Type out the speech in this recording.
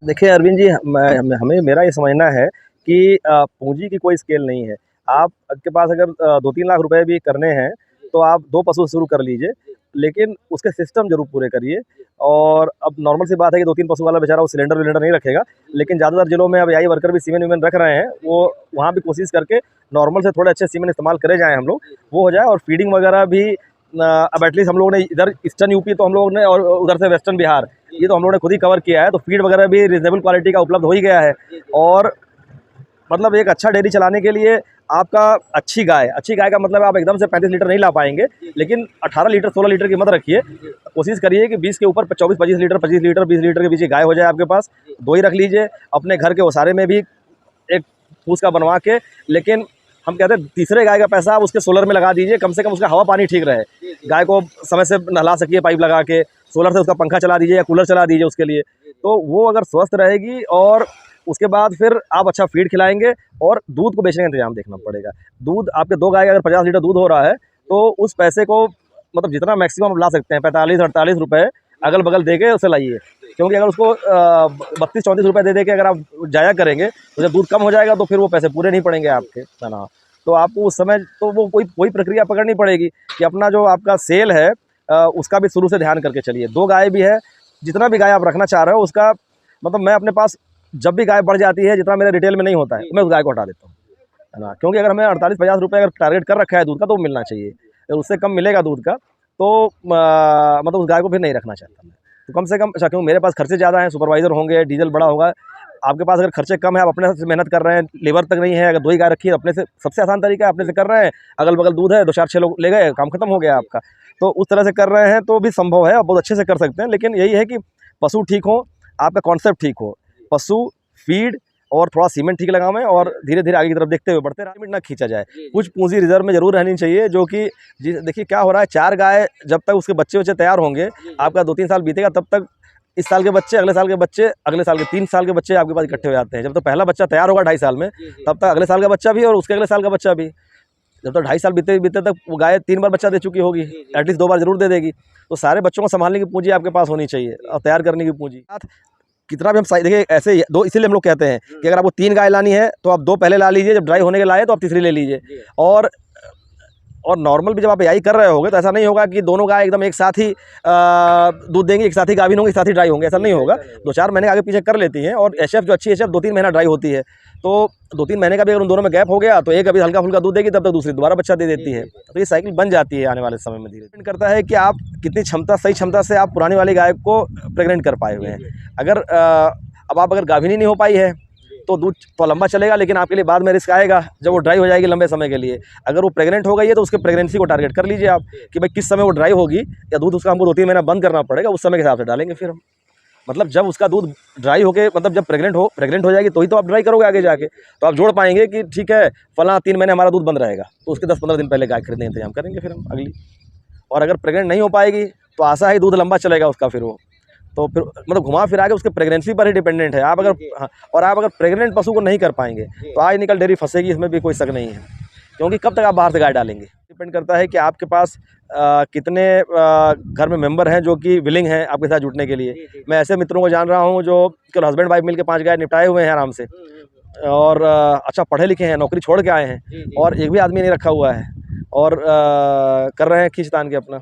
देखिए अरविंद जी, हमें मेरा ये समझना है कि पूँजी की कोई स्केल नहीं है। आपके पास अगर 2-3 लाख रुपए भी करने हैं, तो आप 2 पशु शुरू कर लीजिए, लेकिन उसके सिस्टम ज़रूर पूरे करिए। और अब नॉर्मल सी बात है कि 2-3 पशु वाला बेचारा वो सिलेंडर-विलेंडर नहीं रखेगा, लेकिन ज़्यादातर जिलों में अब एआई वर्कर भी सीमेंट-विमेंट रख रहे हैं, वो वहाँ भी कोशिश करके नॉर्मल से थोड़े अच्छे सीमेंट इस्तेमाल करे जाएँ हम लोग, वो हो जाए। और फीडिंग वगैरह भी अब एटलीस्ट हम लोगों ने इधर ईस्टर्न यूपी तो हम लोगों ने, और उधर से वेस्टर्न बिहार, ये तो हम लोगों ने खुद ही कवर किया है, तो फीड वगैरह भी रीज़नेबल क्वालिटी का उपलब्ध हो ही गया है। और मतलब एक अच्छा डेयरी चलाने के लिए आपका अच्छी गाय का मतलब आप एकदम से 35 लीटर नहीं ला पाएँगे, लेकिन 18 लीटर 16 लीटर की मत रखिए। कोशिश करिए कि 20 के ऊपर 24-25 लीटर, 25 लीटर 20 लीटर के बीच की गाय हो जाए आपके पास। 2 ही रख लीजिए। अपने घर के ओसारे में भी एक फूस का बनवा के, लेकिन हम कहते हैं तीसरे गाय का पैसा आप उसके सोलर में लगा दीजिए, कम से कम उसका हवा पानी ठीक रहे। गाय को समय से नहला सकिए पाइप लगा के, सोलर से उसका पंखा चला दीजिए या कूलर चला दीजिए उसके लिए। तो वो अगर स्वस्थ रहेगी, और उसके बाद फिर आप अच्छा फीड खिलाएँगे, और दूध को बेचने का इंतज़ाम देखना पड़ेगा। दूध आपके 2 गाय का अगर 50 लीटर दूध हो रहा है, तो उस पैसे को मतलब जितना मैक्सिमम आप ला सकते हैं 45-48 रुपए अगल-बगल दे के उसे लाइए। क्योंकि अगर उसको 32-34 रुपए दे के अगर आप जाया करेंगे, तो जब दूध कम हो जाएगा तो फिर वो पैसे पूरे नहीं पड़ेंगे आपके, है ना? तो आपको उस समय तो वो कोई प्रक्रिया पकड़नी पड़ेगी कि अपना जो आपका सेल है, उसका भी शुरू से ध्यान करके चलिए। 2 गाय भी है, जितना भी गाय आप रखना चाह रहे हो उसका मतलब, मैं अपने पास जब भी गाय बढ़ जाती है, जितना मेरे रिटेल में नहीं होता है, मैं उस गाय को हटा देता हूँ, है ना? क्योंकि अगर हमें 48-50 रुपए अगर टारगेट कर रखा है दूध का, तो वो मिलना चाहिए। अगर उससे कम मिलेगा दूध का, तो मतलब उस गाय को फिर नहीं रखना चाहता मैं। तो कम से कम अच्छा, क्योंकि मेरे पास खर्चे ज़्यादा हैं, सुपरवाइज़र होंगे, डीज़ल बड़ा होगा। आपके पास अगर खर्चे कम है, आप अपने से मेहनत कर रहे हैं, लेबर तक नहीं है, अगर 2 ही गाय रखी है, अपने से सबसे आसान तरीका है, अपने से कर रहे हैं, अगल-बगल दूध है, 2-4-6 लोग ले गए, काम खत्म हो गया आपका। तो उस तरह से कर रहे हैं तो भी संभव है, और बहुत अच्छे से कर सकते हैं। लेकिन यही है कि पशु ठीक हो, आपका कॉन्सेप्ट ठीक हो। पशु, फीड और थोड़ा सीमेंट ठीक लगावें, और धीरे-धीरे आगे की तरफ देखते हुए बढ़ते रहें, लिमिट ना खींचा जाए। कुछ पूँजी रिज़र्व में ज़रूर रहनी चाहिए, जो कि जी देखिए क्या हो रहा है, 4 गाय जब तक उसके बच्चे-वच्चे तैयार होंगे, आपका 2-3 साल बीतेगा, तब तक इस साल के बच्चे, अगले साल के बच्चे, अगले साल के 3 साल के बच्चे आपके पास इकट्ठे हो जाते हैं। जब तक पहला बच्चा तैयार होगा 2.5 साल में, तब तक अगले साल का बच्चा भी और उसके अगले साल का बच्चा भी। जब तक 2.5 साल बीते तक वो गाय 3 बार बच्चा दे चुकी होगी, एटलीस्ट 2 बार ज़रूर दे देगी। तो सारे बच्चों को सँभालने की पूँजी आपके पास होनी चाहिए, और तैयार करने की पूँजी। कितना भी हम साइ देखिए ऐसे ही 2, इसीलिए हम लोग कहते हैं कि अगर आपको 3 गाय लानी है, तो आप 2 पहले ला लीजिए, जब ड्राई होने के लाए तो आप तीसरी ले लीजिए। और और नॉर्मल भी जब आप एआई कर रहे होगे, तो ऐसा नहीं होगा कि दोनों गाय एकदम एक साथ ही दूध देंगी, एक साथ ही गाभिन होंगी, एक साथ ही ड्राई होंगे, ऐसा नहीं होगा। 2-4 महीने आगे पीछे कर लेती हैं, और एचएफ जो अच्छी एचएफ 2-3 महीना ड्राई होती है। तो 2-3 महीने का भी अगर उन दोनों में गैप हो गया, तो एक अभी हल्का-फुल्का दूध देगी, तब तक दूसरी दोबारा बच्चा दे देती है। तो ये साइकिल बन जाती है आने वाले समय में। धीरे डिपेंड करता है कि आप कितनी सही क्षमता से आप पुरानी वाली गाय को प्रेग्नेंट कर पाए हुए हैं। अगर अब आप अगर गाभिनी नहीं हो पाई है, तो दूध तो लंबा चलेगा, लेकिन आपके लिए बाद में रिस्क आएगा जब वो ड्राई हो जाएगी लंबे समय के लिए। अगर वो प्रेग्नेंट हो गई है, तो उसके प्रेगनेंसी को टारगेट कर लीजिए आप, कि भाई किस समय वो ड्राई होगी, या दूध उसका हमको 2-3 महीना बंद करना पड़ेगा, उस समय के हिसाब से डालेंगे फिर हम। मतलब जब उसका दूध ड्राई होके, मतलब जब प्रेग्नेंट हो जाएगी, तो ही तो आप ड्राई करोगे आगे जाके। तो आप जोड़ पाएंगे कि ठीक है, फलां 3 महीने हमारा दूध बंद रहेगा, तो उसके 10-15 दिन पहले गाय खरीदने का इंतजाम करेंगे फिर हम अगली। और अगर प्रेग्नेंट नहीं हो पाएगी, तो आशा है दूध लंबा चलेगा उसका, फिर वो तो फिर मतलब घुमा फिरा के उसके प्रेगनेंसी पर ही डिपेंडेंट है। आप अगर हाँ, और आप अगर प्रेग्नेंट पशु को नहीं कर पाएंगे, तो आज निकल डेयरी फंसेगी, इसमें भी कोई शक नहीं है। क्योंकि कब तक आप बाहर से गाय डालेंगे, डिपेंड करता है कि आपके पास कितने घर में मेंबर हैं जो कि विलिंग हैं आपके साथ जुटने के लिए। मैं ऐसे मित्रों को जान रहा हूँ जो केवल हस्बैंड वाइफ मिलकर 5 गाय निपटाए हुए हैं आराम से, और अच्छा पढ़े लिखे हैं, नौकरी छोड़ के आए हैं, और एक भी आदमी नहीं रखा हुआ है, और कर रहे हैं खींच तान के अपना।